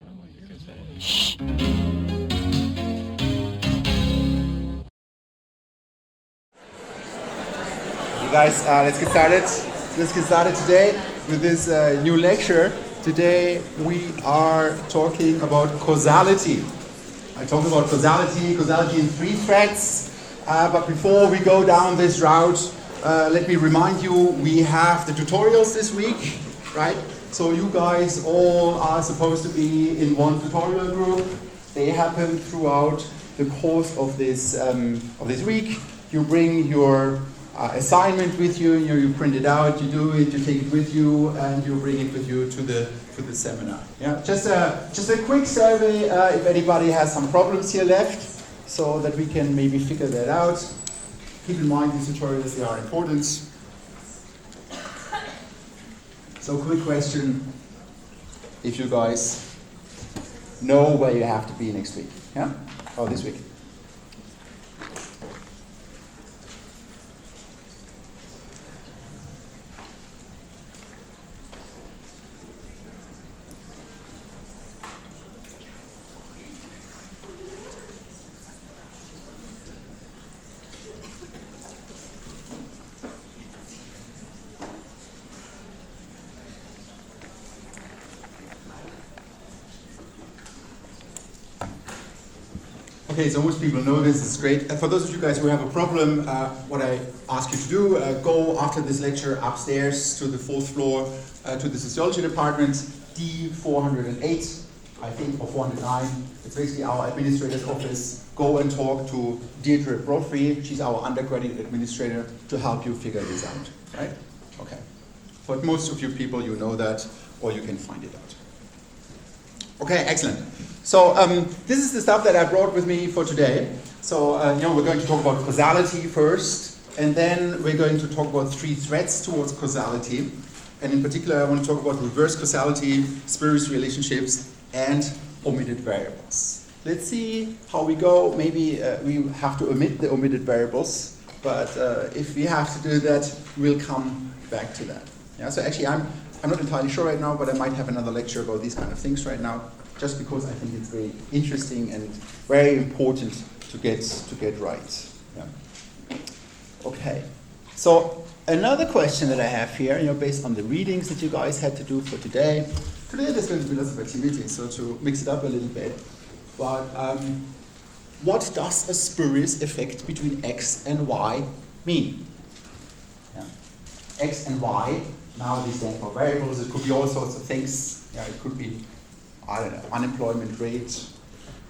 You guys, let's get started. Let's get started today with this new lecture. Today we are talking about causality. I talk about causality in three threads. But before we go down this route, let me remind you, we have the tutorials this week, right? So you guys all are supposed to be in one tutorial group. They happen throughout the course of this week. You bring your assignment with you, you print it out, you do it, you take it with you, and you bring it with you to the seminar. Yeah, just a quick survey if anybody has some problems here left, so that we can maybe figure that out. Keep in mind these tutorials, they are important. So quick question, if you guys know where you have to be next week, yeah, or this week. Okay, so most people know this is great. For those of you guys who have a problem, what I ask you to do, go after this lecture upstairs to the fourth floor, to the Sociology department, D408, I think, or 409. It's basically our administrator's office. Go and talk to Deirdre Brophy. She's our undergraduate administrator to help you figure this out, right? Okay. For most of you people, you know that, or you can find it out. Okay, excellent. So this is the stuff that I brought with me for today. So we're going to talk about causality first, and then we're going to talk about three threats towards causality. And in particular, I want to talk about reverse causality, spurious relationships, and omitted variables. Let's see how we go. Maybe we have to omit the omitted variables, but if we have to do that, we'll come back to that. Yeah. So actually, I'm not entirely sure right now, but I might have another lecture about these kind of things right now, just because I think it's very interesting and very important to get right. Yeah. Okay. So another question that I have here, based on the readings that you guys had to do for today. Today there's going to be lots of activities, so to mix it up a little bit. But what does a spurious effect between x and y mean? Yeah. X and y, now these stand for variables. It could be all sorts of things. Yeah, it could be, I don't know, unemployment rate.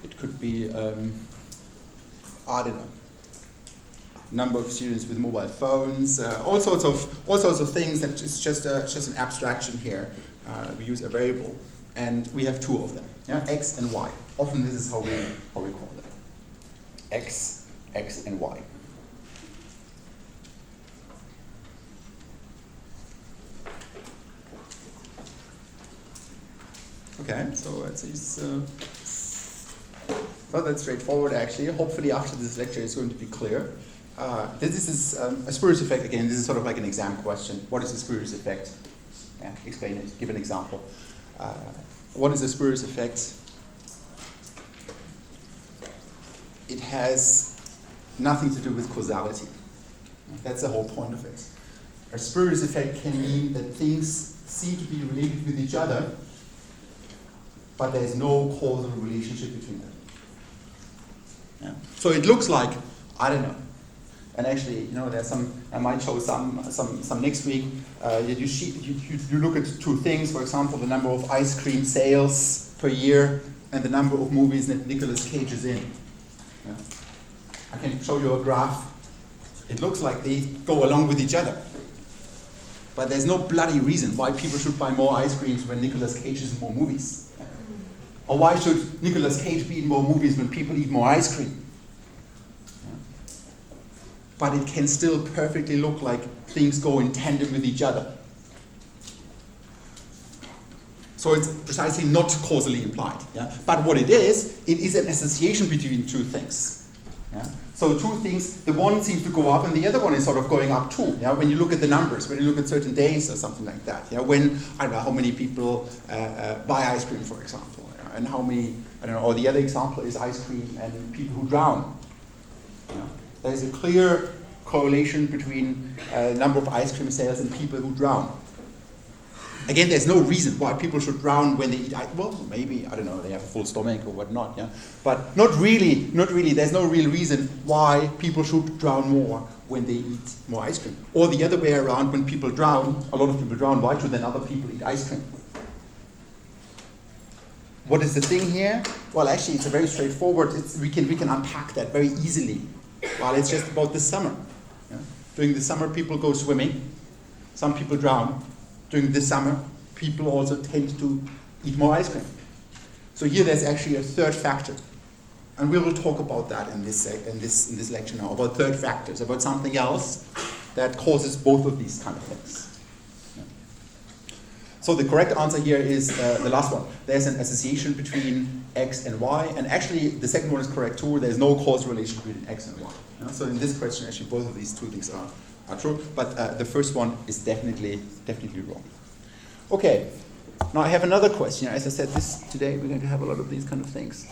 It could be, I don't know, number of students with mobile phones. All sorts of things. That is just an abstraction here. We use a variable, and we have two of them. Yeah, x and y. Often this is how we call them. X and y. Okay, so it's not that straightforward actually. Hopefully after this lecture it's going to be clear. This is a spurious effect. Again, this is sort of like an exam question. What is a spurious effect? Yeah, explain it, give an example. What is a spurious effect? It has nothing to do with causality. That's the whole point of it. A spurious effect can mean that things seem to be related with each other, but there's no causal relationship between them. Yeah. So it looks like, I don't know. And actually, there's some. I might show some next week. You look at two things. For example, the number of ice cream sales per year and the number of movies that Nicolas Cage is in. Yeah. I can show you a graph. It looks like they go along with each other. But there's no bloody reason why people should buy more ice creams when Nicolas Cage is in more movies. Or why should Nicolas Cage be in more movies when people eat more ice cream? But it can still perfectly look like things go in tandem with each other. So it's precisely not causally implied. Yeah? But what it is an association between two things. Yeah? So two things, the one seems to go up and the other one is sort of going up too. Yeah? When you look at the numbers, when you look at certain days or something like that. Yeah? When, I don't know, how many people buy ice cream, for example. Yeah? And how many, I don't know, or the other example is ice cream and people who drown. Yeah? There's a clear correlation between number of ice cream sales and people who drown. Again, there's no reason why people should drown when they eat ice. Well, maybe, I don't know, they have a full stomach or whatnot, yeah. But not really, there's no real reason why people should drown more when they eat more ice cream. Or the other way around, when people drown, a lot of people drown, why should then other people eat ice cream? What is the thing here? Well, actually, it's a very straightforward, we can unpack that very easily. Well, it's just about the summer. Yeah? During the summer, people go swimming. Some people drown. During the summer, people also tend to eat more ice cream. So here there's actually a third factor. And we will talk about that in this lecture now, about third factors, about something else that causes both of these kind of things. Yeah. So the correct answer here is the last one. There's an association between X and Y, and actually the second one is correct too. There's no causal relation between X and Y. Yeah? So in this question, actually both of these two things are true, but the first one is definitely wrong. Okay, now I have another question. As I said, today we're going to have a lot of these kind of things.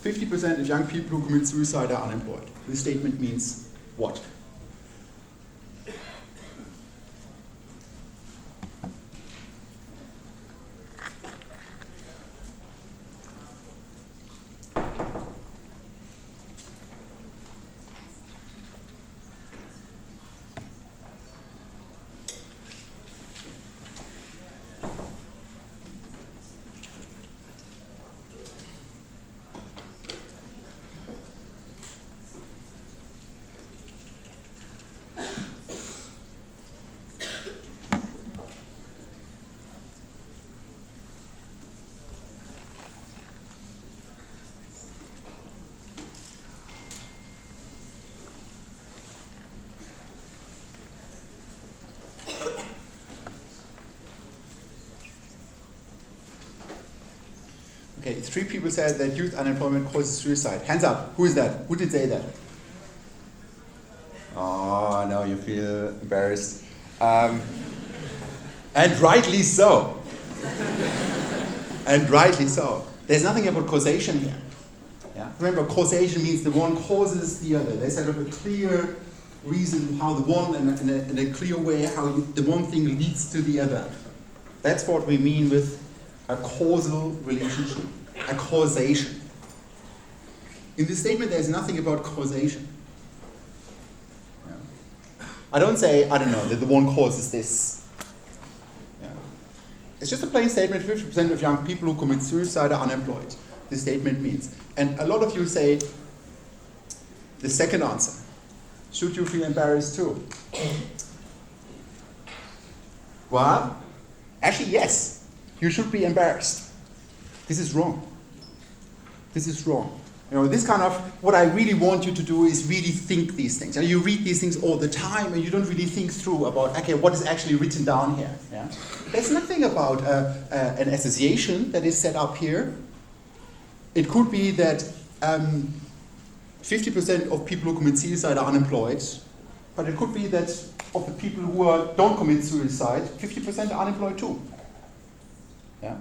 50% of young people who commit suicide are unemployed. This statement means what? Okay, 3 people said that youth unemployment causes suicide. Hands up. Who is that? Who did say that? Oh, now you feel embarrassed. And rightly so. And rightly so. There's nothing about causation here. Yeah? Remember, causation means the one causes the other. There's sort of a clear reason how the one, and a clear way how the one thing leads to the other. That's what we mean with a causal relationship, a causation. In this statement, there's nothing about causation. Yeah. I don't say, I don't know, that the one causes this. Yeah. It's just a plain statement, 50% of young people who commit suicide are unemployed. This statement means. And a lot of you say the second answer. Should you feel embarrassed too? Well, actually, yes. You should be embarrassed. This is wrong. This is wrong. You know, this kind of, what I really want you to do is really think these things. And you read these things all the time and you don't really think through about, okay, what is actually written down here. Yeah? There's nothing about an association that is set up here. It could be that 50% of people who commit suicide are unemployed, but it could be that of the people who don't commit suicide, 50% are unemployed too. Yeah.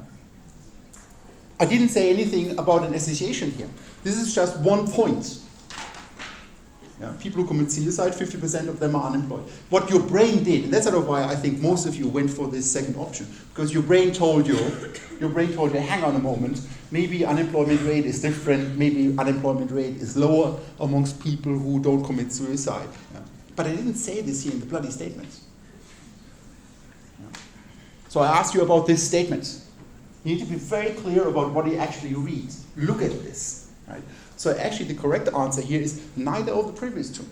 I didn't say anything about an association here. This is just one point. Yeah. People who commit suicide, 50% of them are unemployed. What your brain did, and that's sort of why I think most of you went for this second option, because your brain told you, hang on a moment, maybe unemployment rate is different, maybe unemployment rate is lower amongst people who don't commit suicide. Yeah. But I didn't say this here in the bloody statement. Yeah. So I asked you about this statement. You need to be very clear about what you actually read. Look at this. Right? So actually the correct answer here is neither of the previous two.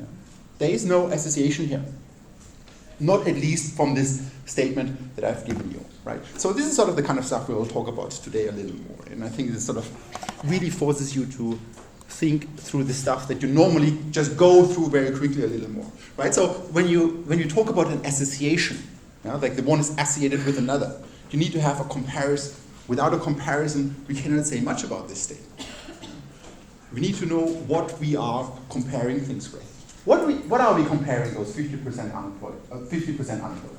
Yeah. There is no association here. Not at least from this statement that I've given you. Right? So this is sort of the kind of stuff we will talk about today a little more. And I think this sort of really forces you to think through the stuff that you normally just go through very quickly a little more. Right? So when you talk about an association, yeah, like the one is associated with another, you need to have a comparison. Without a comparison, we cannot say much about this statement. We need to know what we are comparing things with. What are we comparing those 50% unemployed, 50% unemployed?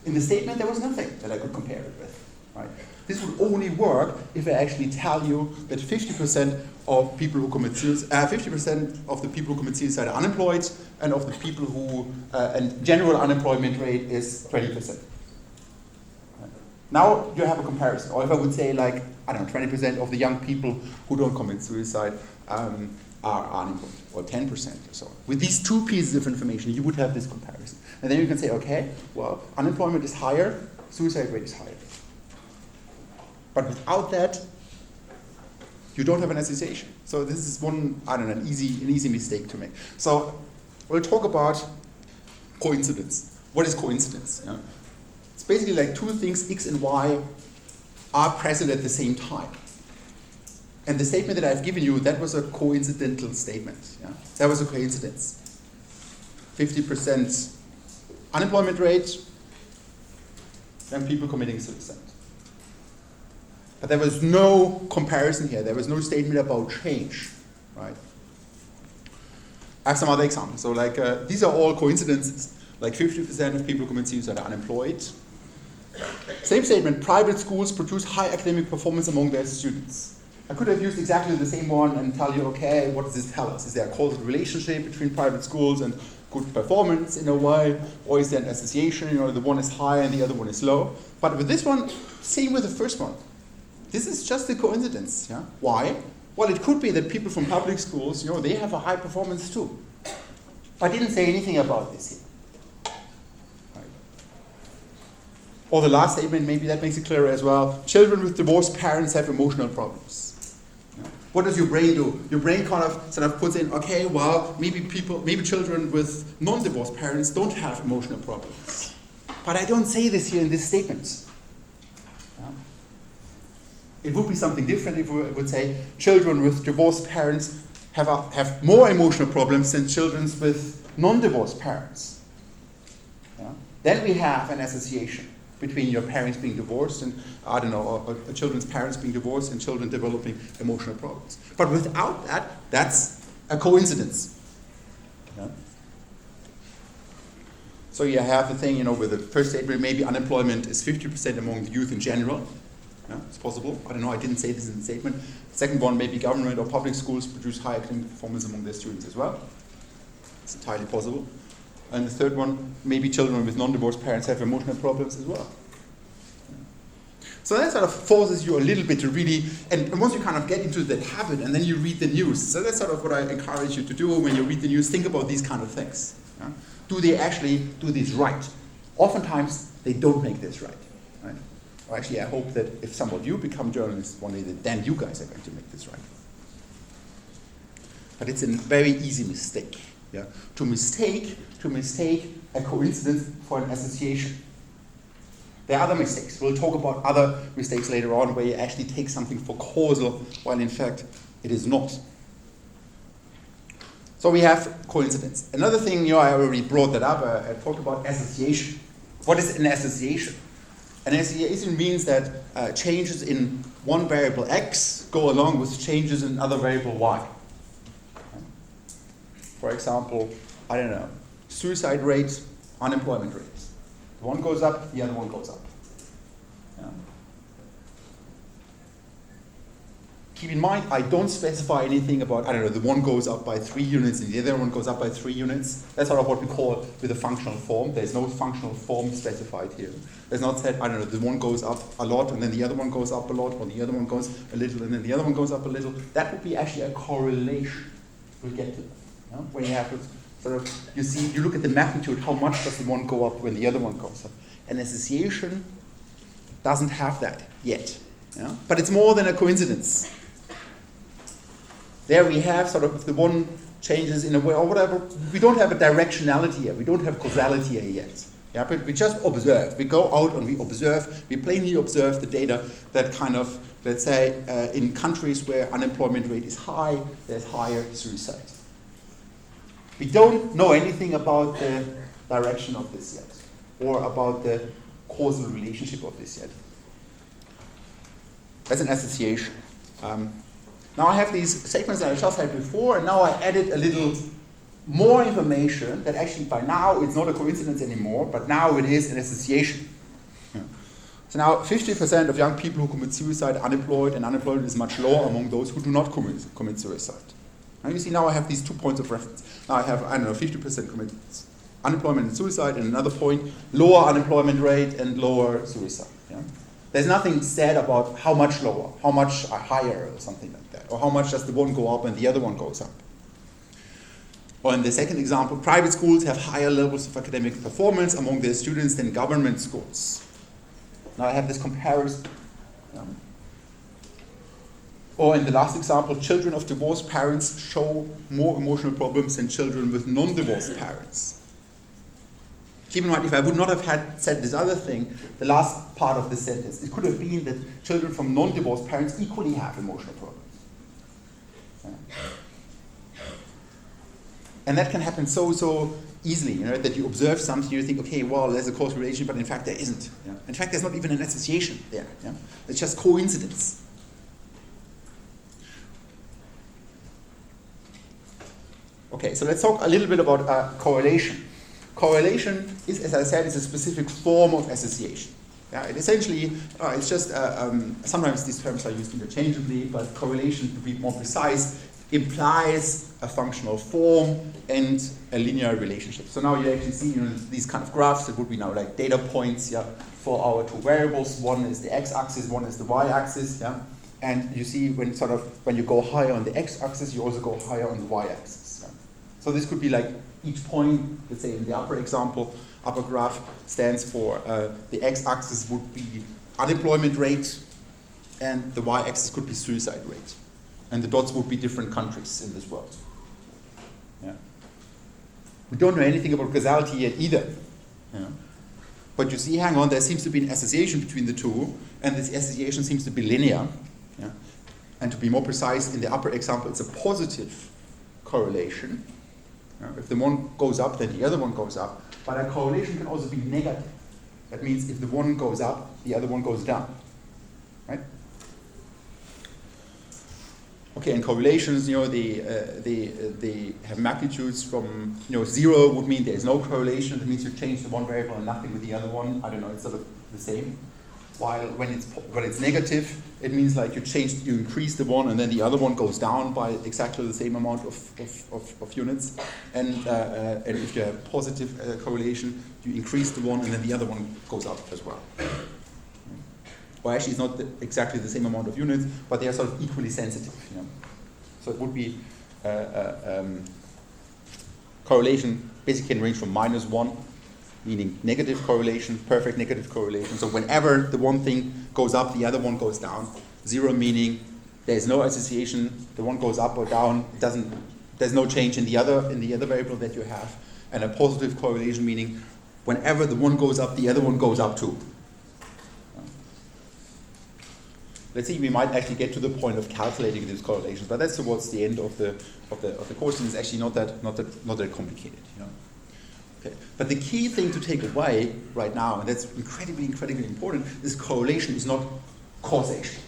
In the statement, there was nothing that I could compare it with. Right? This would only work if I actually tell you that 50% of people who commit suicide, 50% of the people who commit suicide are unemployed, and of the people who, and general unemployment rate is 20%. Now you have a comparison. Or if I would say, like, I don't know, 20% of the young people who don't commit suicide are unemployed, or 10% or so. With these two pieces of information, you would have this comparison. And then you can say, okay, well, unemployment is higher, suicide rate is higher. But without that, you don't have an association. So this is one, I don't know, an easy mistake to make. So we'll talk about coincidence. What is coincidence? Yeah? It's basically like two things, X and Y, are present at the same time. And the statement that I've given you, that was a coincidental statement. Yeah? That was a coincidence. 50% unemployment rate, and people committing suicide. But there was no comparison here. There was no statement about change, right? I have some other examples. So like, these are all coincidences. Like 50% of people who commit suicide are unemployed. Same statement, private schools produce high academic performance among their students. I could have used exactly the same one and tell you, okay, what does this tell us? Is there a causal relationship between private schools and good performance in a way? Or is there an association, the one is high and the other one is low? But with this one, same with the first one. This is just a coincidence. Yeah? Why? Well, it could be that people from public schools, they have a high performance too. I didn't say anything about this here. Right. Or the last statement, maybe that makes it clearer as well. Children with divorced parents have emotional problems. Yeah. What does your brain do? Your brain kind of puts in, okay, well, maybe children with non-divorced parents don't have emotional problems. But I don't say this here in this statement. It would be something different if we would say children with divorced parents have more emotional problems than children with non-divorced parents. Yeah? Then we have an association between your parents being divorced and, or children's parents being divorced and children developing emotional problems. But without that, that's a coincidence. Yeah? So you have the thing, with the first statement, maybe unemployment is 50% among the youth in general. Yeah, it's possible. I don't know, I didn't say this in the statement. Second one, maybe government or public schools produce high academic performance among their students as well. It's entirely possible. And the third one, maybe children with non-divorced parents have emotional problems as well. So that sort of forces you a little bit to really, and once you kind of get into that habit and then you read the news, so that's sort of what I encourage you to do when you read the news, think about these kind of things. Yeah? Do they actually do this right? Oftentimes, they don't make this right. Or actually, I hope that if some of you become journalists one day, that then you guys are going to make this right. But it's a very easy mistake. Yeah? To mistake a coincidence for an association. There are other mistakes. We'll talk about other mistakes later on where you actually take something for causal, while in fact it is not. So we have coincidence. Another thing, I already brought that up. I talked about association. What is an association? An association means that changes in one variable x go along with changes in other variable y. For example, suicide rate, unemployment rate. The one goes up, the other one goes up. Yeah. Keep in mind, I don't specify anything about, the one goes up by 3 units and the other one goes up by 3 units. That's sort of what we call with a functional form. There's no functional form specified here. There's not said, the one goes up a lot and then the other one goes up a lot, or the other one goes a little and then the other one goes up a little. That would be actually a correlation. We'll get to that. Yeah? When you have to you look at the magnitude, how much does the one go up when the other one goes up. An association doesn't have that yet. Yeah? But it's more than a coincidence. There we have if the one changes in a way or whatever, we don't have a directionality here, we don't have causality here yet. Yeah, but we just observe. We go out and we observe, we plainly observe the data that let's say, in countries where unemployment rate is high, there's higher suicide. We don't know anything about the direction of this yet, or about the causal relationship of this yet. That's an association. Now I have these segments that I just had before, and now I added a little more information that actually by now it's not a coincidence anymore, but now it is an association. Yeah. So now 50% of young people who commit suicide are unemployed, and unemployment is much lower among those who do not commit suicide. And you see now I have these 2 points of reference. Now I have, 50% commit unemployment and suicide, and another point, lower unemployment rate and lower suicide. Yeah? There's nothing said about how much lower, how much higher, or something like that, or how much does the one go up and the other one goes up. Or in the second example, private schools have higher levels of academic performance among their students than government schools. Now I have this comparison. Or in the last example, children of divorced parents show more emotional problems than children with non-divorced parents. Keep in mind, if I would not have said this other thing, the last part of the sentence, it could have been that children from non-divorced parents equally have emotional problems. And that can happen so easily, that you observe something, you think, okay, well, there's a causal relation, but in fact there isn't. Yeah? In fact, there's not even an association there. Yeah? It's just coincidence. Okay, so let's talk a little bit about correlation. Correlation is, as I said, is a specific form of association. Yeah, it essentially, it's just, sometimes these terms are used interchangeably, but correlation, to be more precise, implies a functional form and a linear relationship. So now you actually see these kind of graphs that would be now like data points for our two variables. One is the x-axis, one is the y-axis. Yeah? And you see when you go higher on the x-axis, you also go higher on the y-axis. Yeah? So this could be like each point, let's say in the upper example, upper graph stands for the x-axis would be unemployment rate, and the y-axis could be suicide rate. And the dots would be different countries in this world. Yeah. We don't know anything about causality yet either. Yeah. But you see, hang on, there seems to be an association between the two, and this association seems to be linear. Yeah. And to be more precise, in the upper example, it's a positive correlation. Yeah. If the one goes up, then the other one goes up. But a correlation can also be negative. That means if the one goes up, the other one goes down. Right? Okay, and correlations, they have magnitudes from, 0 would mean there is no correlation. That means you change the one variable and nothing with the other one. I don't know, it's sort of the same. While when it's negative, it means like you increase the one and then the other one goes down by exactly the same amount of units. And if you have positive correlation, you increase the one and then the other one goes up as well. Or actually, it's not exactly the same amount of units, but they are sort of equally sensitive. So it would be correlation basically can range from -1, meaning negative correlation, perfect negative correlation. So whenever the one thing goes up, the other one goes down. 0 meaning there is no association, the one goes up or down. There's no change in the other variable that you have. And a positive correlation meaning whenever the one goes up, the other one goes up too. Let's see, we might actually get to the point of calculating these correlations, but that's towards the end of the course, and it's actually not that complicated. Okay. But the key thing to take away right now, and that's incredibly important, is correlation is not causation.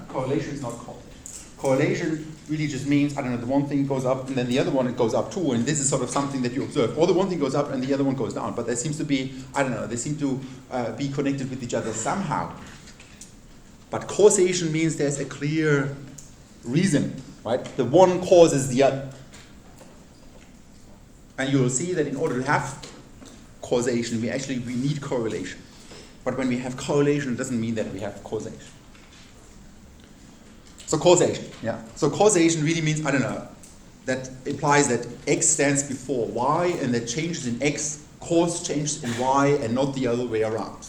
Correlation is not causation. Correlation really just means, the one thing goes up and then the other one goes up too, and this is sort of something that you observe. Or the one thing goes up and the other one goes down, but there seems to be, they seem to be connected with each other somehow. But causation means there's a clear reason, right? The one causes the other. And you will see that in order to have causation, we need correlation. But when we have correlation, it doesn't mean that we have causation. So causation, yeah. So causation really means, that implies that X stands before Y, and that changes in X cause changes in Y, and not the other way around.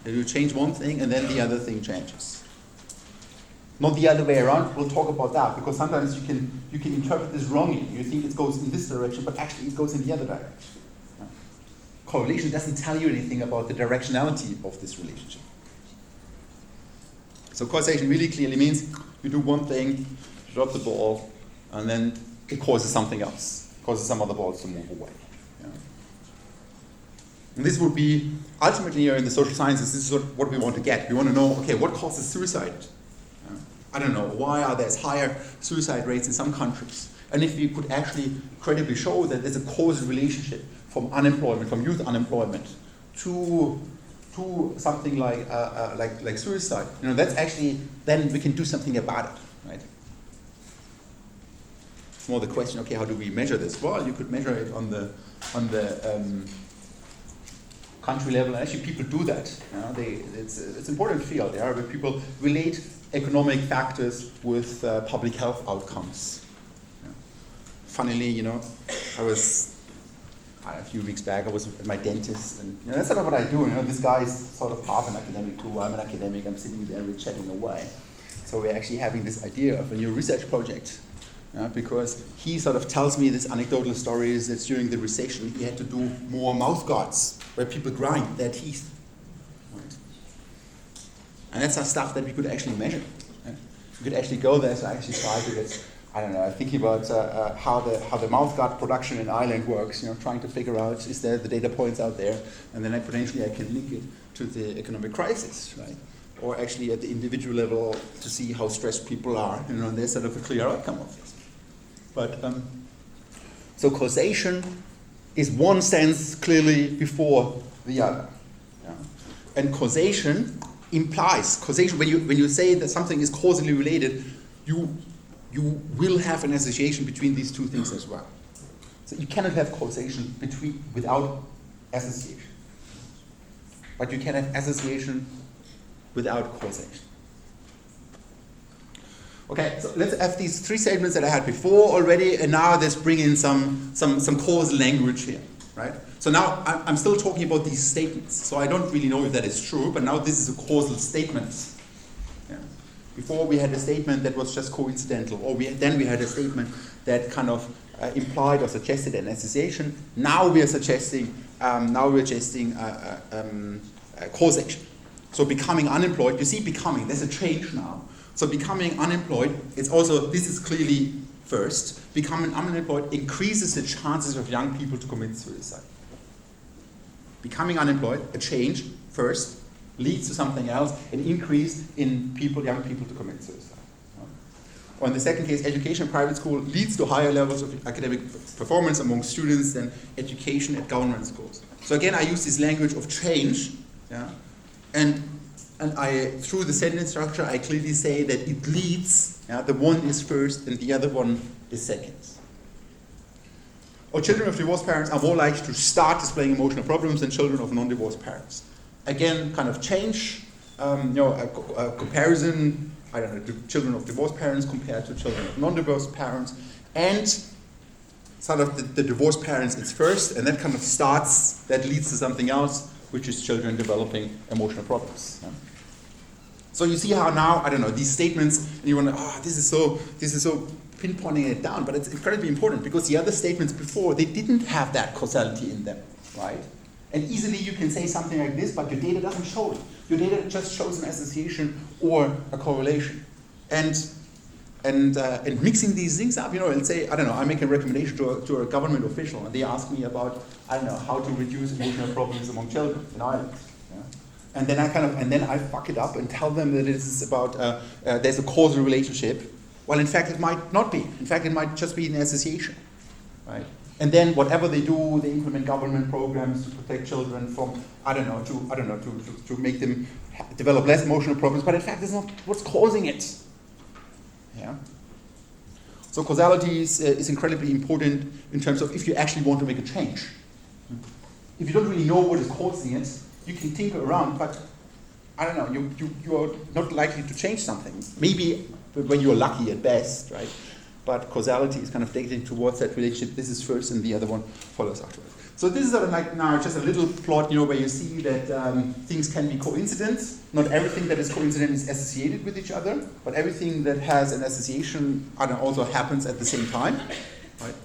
You change one thing and then the other thing changes. Not the other way around. We'll talk about that because sometimes you can interpret this wrongly. You think it goes in this direction, but actually it goes in the other direction. Correlation doesn't tell you anything about the directionality of this relationship. So causation really clearly means you do one thing, you drop the ball, and then it causes something else. It causes some other balls to move away. And this would be, ultimately in the social sciences, this is what we want to get. We want to know, okay, what causes suicide? I don't know, why are there higher suicide rates in some countries? And if we could actually credibly show that there's a causal relationship from unemployment, from youth unemployment, to something like suicide, that's actually, then we can do something about it, right? It's more the question, okay, how do we measure this? Well, you could measure it on the country level. Actually, people do that. It's an important field, where people relate economic factors with public health outcomes. Funnily, a few weeks back, I was at my dentist, and that's sort of what I do. This guy is sort of half an academic too. I'm an academic. I'm sitting there, we're chatting away. So we're actually having this idea of a new research project, because he sort of tells me this anecdotal stories that during the recession he had to do more mouth guards where people grind their teeth. Right? And that's our stuff that we could actually measure. Right? We could actually go there, so I actually try to get, thinking about how the mouth guard production in Ireland works, trying to figure out, is there the data points out there, and then potentially I can link it to the economic crisis, right? Or actually at the individual level to see how stressed people are, and there's sort of a clear outcome of this. But, so causation is one sense clearly before the other. Yeah? And causation implies, when you say that something is causally related, you will have an association between these two things as well. So you cannot have causation without association. But you can have association without causation. Okay, so let's have these three statements that I had before already, and now let's bring in some causal language here, right? So now I'm still talking about these statements, so I don't really know if that is true, but now this is a causal statement. Yeah. Before we had a statement that was just coincidental, or then we had a statement that kind of implied or suggested an association. Now we are suggesting causation. So becoming unemployed, you see becoming, there's a change now. So becoming unemployed, this is clearly first, becoming unemployed increases the chances of young people to commit suicide. Becoming unemployed, a change first, leads to something else, an increase in young people to commit suicide. Or in the second case, education in private school leads to higher levels of academic performance among students than education at government schools. So again, I use this language of change, and through the sentence structure, I clearly say that it leads, the one is first and the other one is second. Or children of divorced parents are more likely to start displaying emotional problems than children of non-divorced parents. Again, kind of change, a comparison, to children of divorced parents compared to children of non-divorced parents, and sort of the divorced parents is first, and that kind of that leads to something else, which is children developing emotional problems. Yeah? So you see how now, these statements, and you wonder, this is so pinpointing it down, but it's incredibly important because the other statements before, they didn't have that causality in them, right? And easily you can say something like this, but your data doesn't show it. Your data just shows an association or a correlation. And mixing these things up, let's say, I make a recommendation to a government official, and they ask me about, how to reduce emotional problems among children in Ireland. Yeah? And then I fuck it up and tell them that it is about, there's a causal relationship. Well, in fact, it might not be. In fact, it might just be an association, right? And then whatever they do, they implement government programs to protect children from, to make them develop less emotional problems, but in fact, it's not what's causing it. Yeah. So causality is incredibly important in terms of if you actually want to make a change. If you don't really know what is causing it, you can tinker around, but you are not likely to change something. Maybe when you're lucky at best, right? But causality is kind of dating towards that relationship. This is first and the other one follows afterwards. So this is sort of like now just a little plot, where you see that things can be coincident. Not everything that is coincident is associated with each other, but everything that has an association also happens at the same time, right?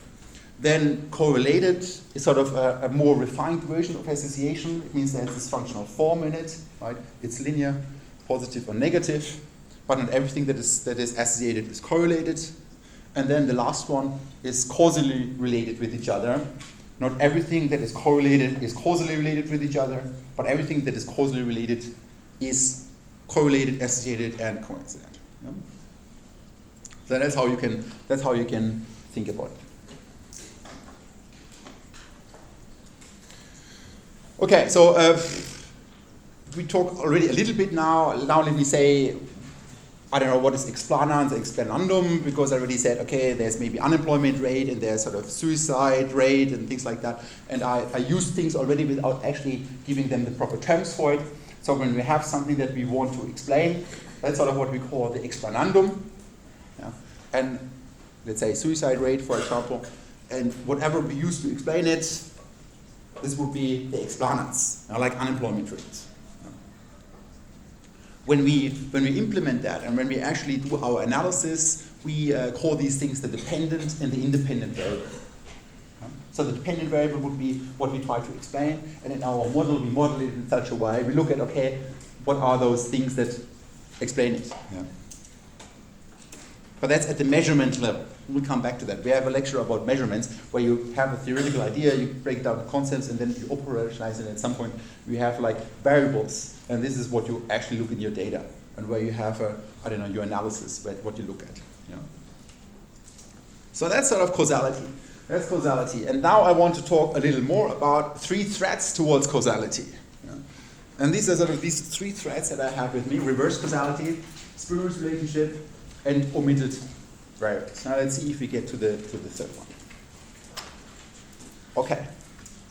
Then correlated is sort of a more refined version of association. It means there's this functional form in it, right? It's linear, positive or negative, but not everything that is associated is correlated. And then the last one is causally related with each other. Not everything that is correlated is causally related with each other, but everything that is causally related is correlated, associated, and coincident. Yeah? So that's how you can think about it. Okay, so we talk already a little bit now. Now let me say, I don't know what is explanans, explanandum, because I already said, okay, there's maybe unemployment rate and there's sort of suicide rate and things like that. And I use things already without actually giving them the proper terms for it. So when we have something that we want to explain, that's sort of what we call the explanandum. Yeah. And let's say suicide rate, for example, and whatever we use to explain it, this would be the explanans, like unemployment rate. When we implement that and when we actually do our analysis, we call these things the dependent and the independent variable. So the dependent variable would be what we try to explain, and in our model we model it in such a way, we look at, okay, what are those things that explain it? Yeah. But that's at the measurement level. We'll come back to that. We have a lecture about measurements where you have a theoretical idea, you break down the concepts, and then you operationalize it. At some point, you have like variables, and this is what you actually look in your data, and where you have your analysis, what you look at. Yeah. So that's sort of causality. That's causality. And now I want to talk a little more about 3 threads towards causality. Yeah. And these are sort of these 3 threads that I have with me: reverse causality, spurious relationship, and omitted variables. Now let's see if we get to the third one. Okay,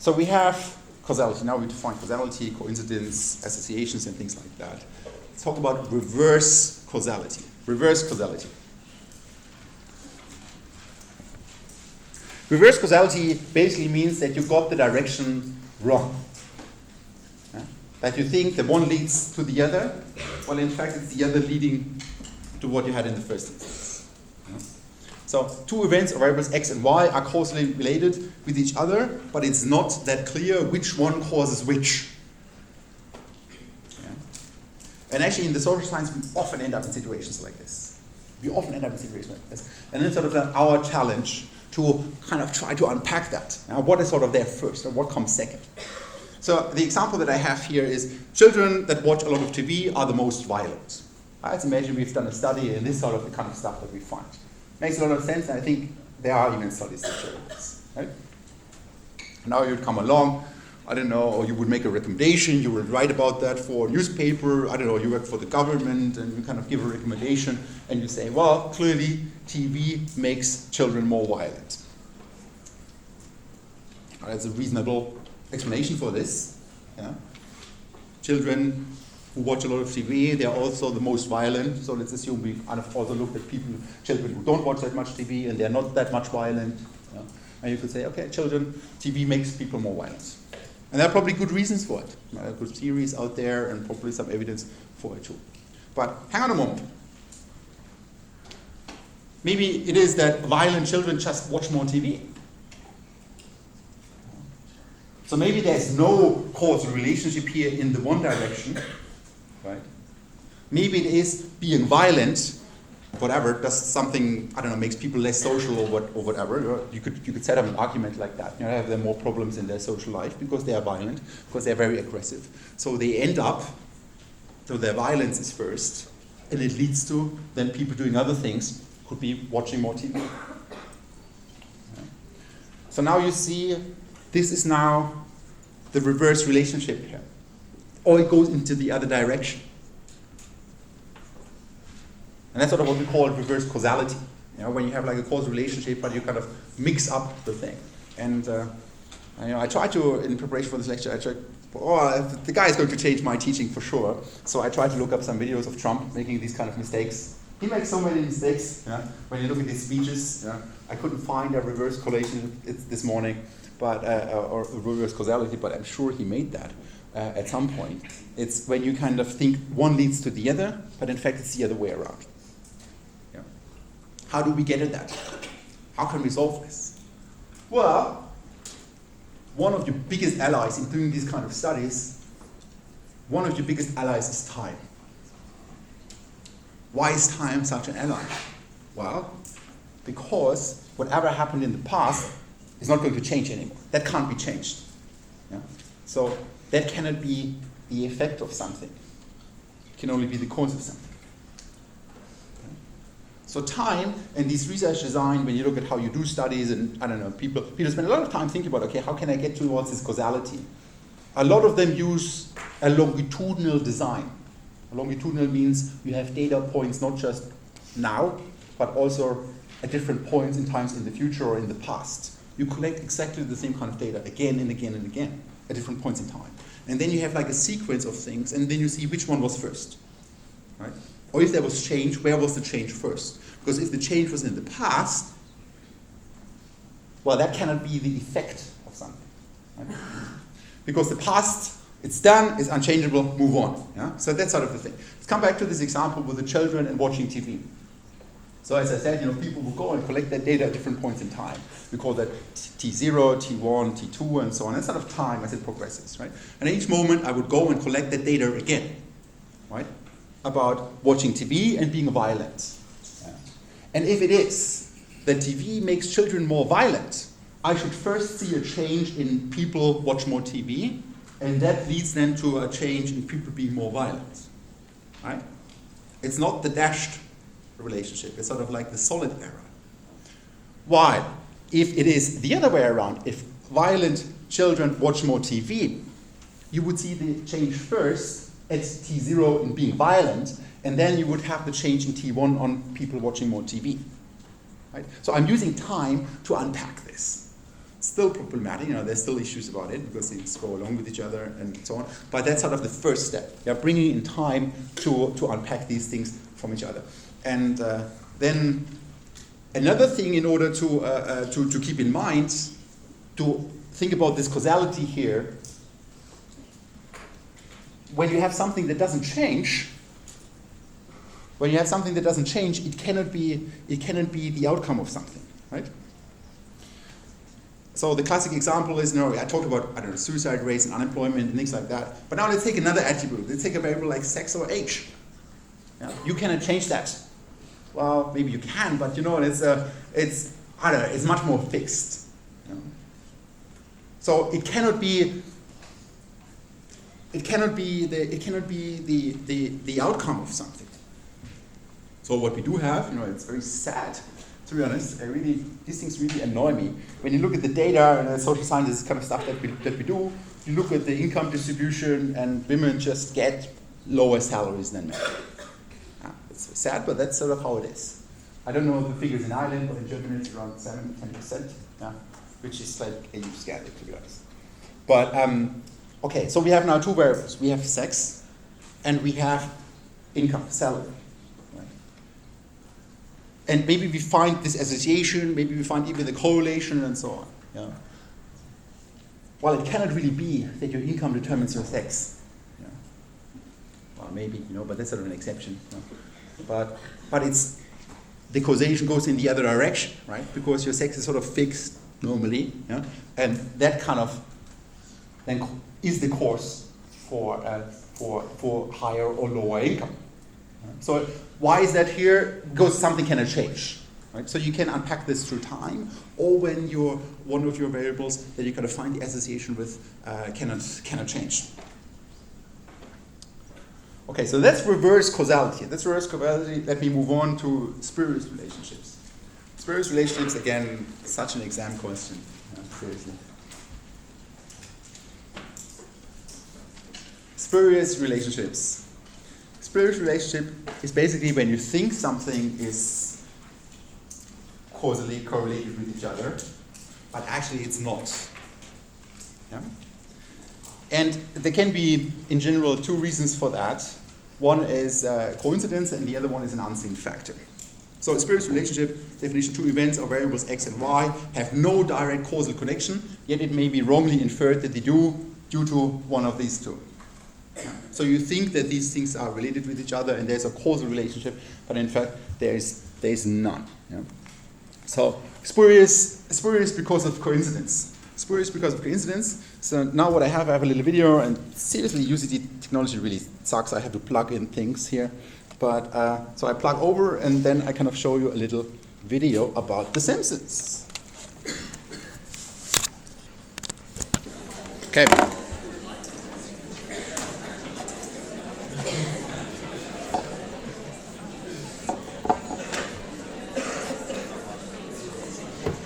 so we have causality. Now we define causality, coincidence, associations, and things like that. Let's talk about reverse causality. Reverse causality. Reverse causality basically means that you got the direction wrong. Yeah? That you think the one leads to the other, well in fact it's the other leading to what you had in the first instance. Yeah? So 2 events or variables x and y are causally related with each other, but it's not that clear which one causes which. Yeah? And actually in the social science we often end up in situations like this. We often end up in situations like this. And it's sort of our challenge to kind of try to unpack that. Now, what is sort of there first, or what comes second? So the example that I have here is children that watch a lot of TV are the most violent. Let's imagine we've done a study, and this is sort of the kind of stuff that we find. Makes a lot of sense, and I think there are even studies that show this. Right? Now you'd come along, I don't know, or you would make a recommendation, you would write about that for a newspaper, I don't know, you work for the government, and you kind of give a recommendation, and you say, well, clearly TV makes children more violent. That's a reasonable explanation for this. Yeah? Children who watch a lot of TV, they're also the most violent, so let's assume we kind of also look at children who don't watch that much TV, and they're not that much violent. Yeah? And you could say, okay, TV makes people more violent. And there are probably good reasons for it. There are good theories out there and probably some evidence for it too. But hang on a moment. Maybe it is that violent children just watch more TV. So maybe there's no causal relationship here in the one direction, right? Maybe it is being violent, whatever, does something, I don't know, makes people less social or whatever. You could set up an argument like that. Have more problems in their social life because they are violent, because they're very aggressive. So they end up, so their violence is first, and it leads to then people doing other things, could be watching more TV. So now you see, this is now the reverse relationship here. Or it goes into the other direction. And that's sort of what we call reverse causality. When you have like a causal relationship, but you kind of mix up the thing. And I tried to, in preparation for this lecture, the guy is going to change my teaching for sure. So I tried to look up some videos of Trump making these kind of mistakes. He makes so many mistakes. Yeah? When you look at his speeches, I couldn't find a reverse correlation this morning, but or reverse causality, but I'm sure he made that at some point. It's when you kind of think one leads to the other, but in fact it's the other way around. Yeah. How do we get at that? How can we solve this? Well, one of your biggest allies in doing these kind of studies, one of your biggest allies is time. Why is time such an ally? Well, because whatever happened in the past is not going to change anymore. That can't be changed. Yeah? So that cannot be the effect of something. It can only be the cause of something. Okay? So time and this research design, when you look at how you do studies, and I don't know, people spend a lot of time thinking about, okay, how can I get towards this causality? A lot of them use a longitudinal design. A longitudinal means you have data points not just now, but also at different points in times in the future or in the past. You collect exactly the same kind of data again and again and again at different points in time. And then you have like a sequence of things, and then you see which one was first. Right? Or if there was change, where was the change first? Because if the change was in the past, well, that cannot be the effect of something. Right? Because the past, it's done, it's unchangeable, move on. Yeah? So that's sort of the thing. Let's come back to this example with the children and watching TV. So as I said, people will go and collect that data at different points in time. We call that T0, T1, T2, and so on. That's sort of time as it progresses, right? And at each moment, I would go and collect that data again, right? About watching TV and being violent. Yeah. And if it is that TV makes children more violent, I should first see a change in people watch more TV, and that leads then to a change in people being more violent, right? It's not the dashed relationship. It's sort of like the solid error. While if it is the other way around, if violent children watch more TV, you would see the change first at T0 in being violent, and then you would have the change in T1 on people watching more TV. Right? So I'm using time to unpack this. It's still problematic, there's still issues about it because things go along with each other and so on. But that's sort of the first step. Yeah, bringing in time to unpack these things from each other. And then another thing in order to keep in mind, to think about this causality here, when you have something that doesn't change, it cannot be the outcome of something, right? So the classic example is, I talked about, suicide rates and unemployment and things like that. But now let's take another attribute. Let's take a variable like sex or age. Yeah? You cannot change that. Well, maybe you can, but it's much more fixed. So it cannot be the outcome of something. So what we do have, it's very sad, to be honest. These things really annoy me. When you look at the data and the social sciences kind of stuff that we do, you look at the income distribution, and women just get lower salaries than men. It's sad, but that's sort of how it is. I don't know the figures in Ireland, but in Germany it's around 7-10%, which is like a huge scandal, to be honest. But, okay, so we have now two variables. We have sex, and we have income, salary. Right? And maybe we find this association, maybe we find even the correlation, and so on. Yeah? Well, it cannot really be that your income determines your sex. Yeah? Well, maybe, but that's sort of an exception. But it's the causation goes in the other direction, right? Because your sex is sort of fixed normally, and that kind of then is the cause for higher or lower income. So why is that here? Because something cannot change, right? So you can unpack this through time, or when one of your variables that you gotta find the association with cannot change. Okay, so that's reverse causality. Let me move on to spurious relationships. Spurious relationships, again, such an exam question. Seriously. Spurious relationships. Spurious relationship is basically when you think something is causally correlated with each other, but actually it's not. Yeah? And there can be, in general, two reasons for that. One is coincidence, and the other one is an unseen factor. So a spurious relationship, definition, two events or variables x and y have no direct causal connection, yet it may be wrongly inferred that they do due to one of these two. So you think that these things are related with each other and there's a causal relationship, but in fact there is none. Yeah? So spurious because of coincidence. Spurious because of coincidence. So now what I have a little video, and seriously, UCD technology really sucks. I have to plug in things here. But so I plug over, and then I kind of show you a little video about The Simpsons. Okay.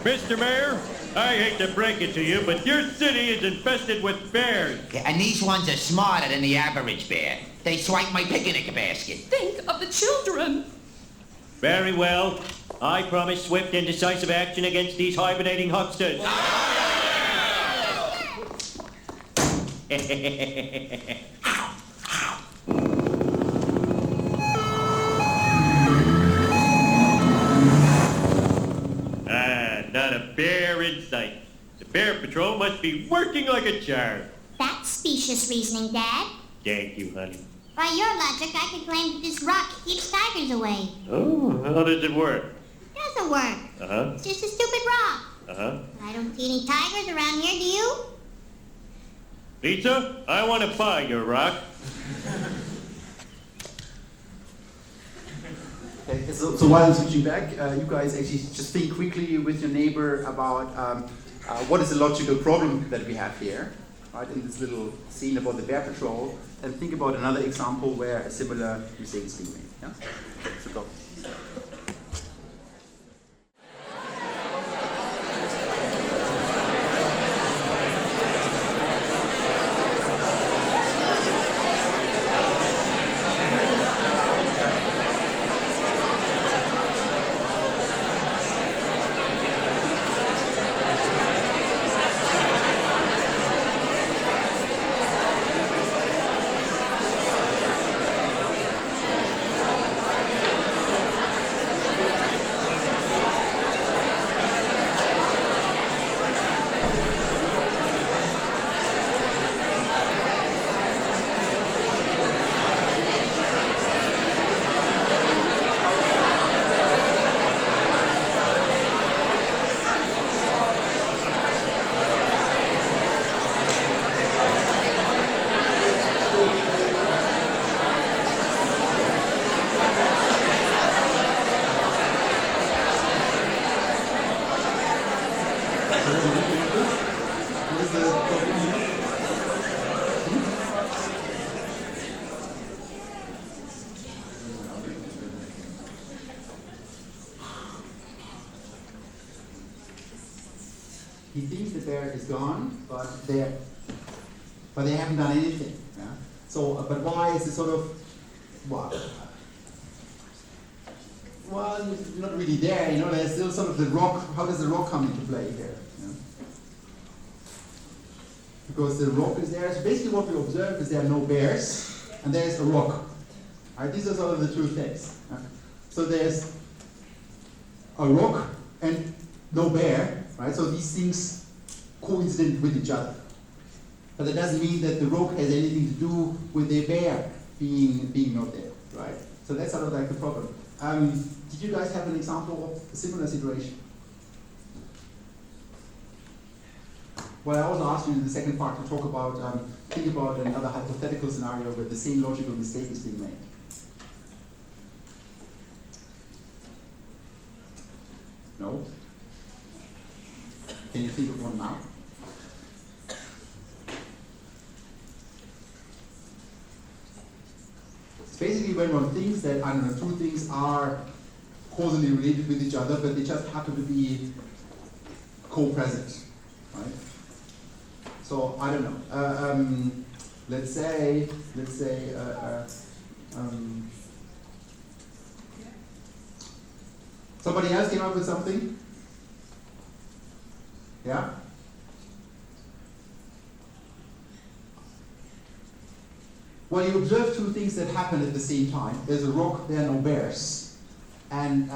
Mr. Mayor, I hate to break it to you, but your city is infested with bears. Yeah, and these ones are smarter than the average bear. They swipe my picnic basket. Think of the children. Very well. I promise swift and decisive action against these hibernating hucksters. Not a bear in sight. The Bear Patrol must be working like a charm. That's specious reasoning, Dad. Thank you, honey. By your logic, I could claim that this rock keeps tigers away. Oh, how does it work? It doesn't work. Uh-huh. It's just a stupid rock. Uh-huh. I don't see any tigers around here, do you? Lisa, I want to buy your rock. Okay, so while I'm switching back, you guys actually just think quickly with your neighbor about what is the logical problem that we have here, right, in this little scene about the Bear Patrol, and think about another example where a similar mistake is being made. Yeah? So go. He thinks the bear is gone, but they haven't done anything. Yeah? So, but why is it sort of what? Well, it's not really there. You know, there's still sort of the rock. How does the rock come into play here? Yeah? Because the rock is there. So basically, what we observe is there are no bears, and there's a rock. Right? These are sort of the two things. Yeah? So there's a rock and no bear. Right? So these things coincident with each other. But that doesn't mean that the rock has anything to do with the bear being not there. Right? So that's sort of like the problem. Did you guys have an example of a similar situation? Well, I also asked you in the second part to talk about, think about another hypothetical scenario where the same logical mistake is being made. No? Can you think of one now? It's basically when one thinks that, I don't know, two things are causally related with each other, but they just happen to be co-present, right? So, I don't know. Let's say, somebody else came up with something? Yeah? Well, you observe two things that happen at the same time. There's a rock, there are no bears. And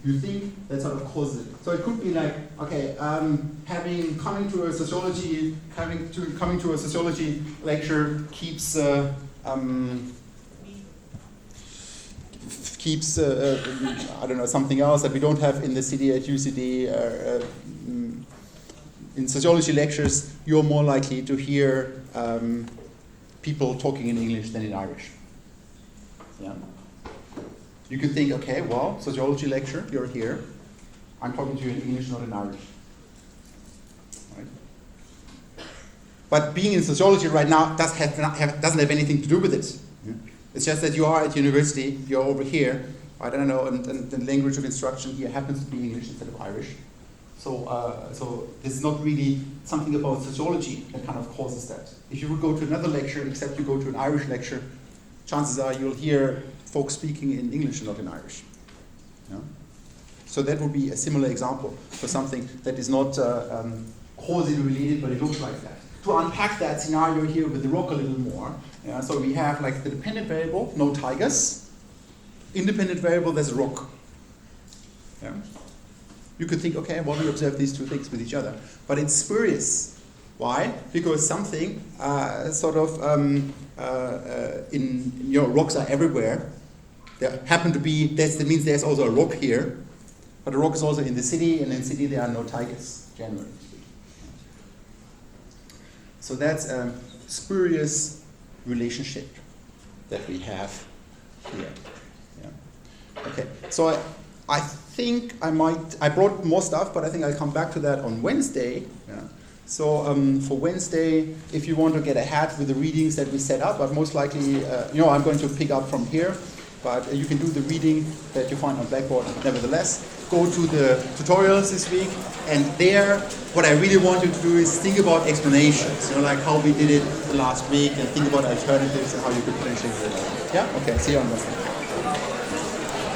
you think that's sort of causal. So it could be like, okay, coming to a sociology lecture keeps I don't know, something else that we don't have in the city at UCD. In sociology lectures, you're more likely to hear people talking in English than in Irish. Yeah. You could think, okay, well, sociology lecture, you're here. I'm talking to you in English, not in Irish. Right? But being in sociology right now doesn't have anything to do with it. Yeah? It's just that you are at university, you're over here, I don't know, and the language of instruction here happens to be English instead of Irish. So this is not really something about sociology that kind of causes that. If you would go to another lecture, except you go to an Irish lecture, chances are you'll hear folks speaking in English and not in Irish. Yeah? So that would be a similar example for something that is not causally related, but it looks like that. To unpack that scenario here with the rock a little more, so we have like the dependent variable, no tigers. Independent variable, there's a rock. Yeah? You could think, okay, well, we observe these two things with each other. But it's spurious. Why? Because something rocks are everywhere. There happen to be, that means there's also a rock here. But the rock is also in the city, and in the city there are no tigers, generally. So that's a spurious relationship that we have here. Yeah. Okay, so I think I brought more stuff, but I think I'll come back to that on Wednesday. Yeah. So for Wednesday, if you want to get ahead with the readings that we set up, but most likely, I'm going to pick up from here, but you can do the reading that you find on Blackboard nevertheless. Go to the tutorials this week, and there, what I really want you to do is think about explanations, like how we did it the last week, and think about alternatives and how you could potentially do it. Yeah? Okay, see you on Wednesday.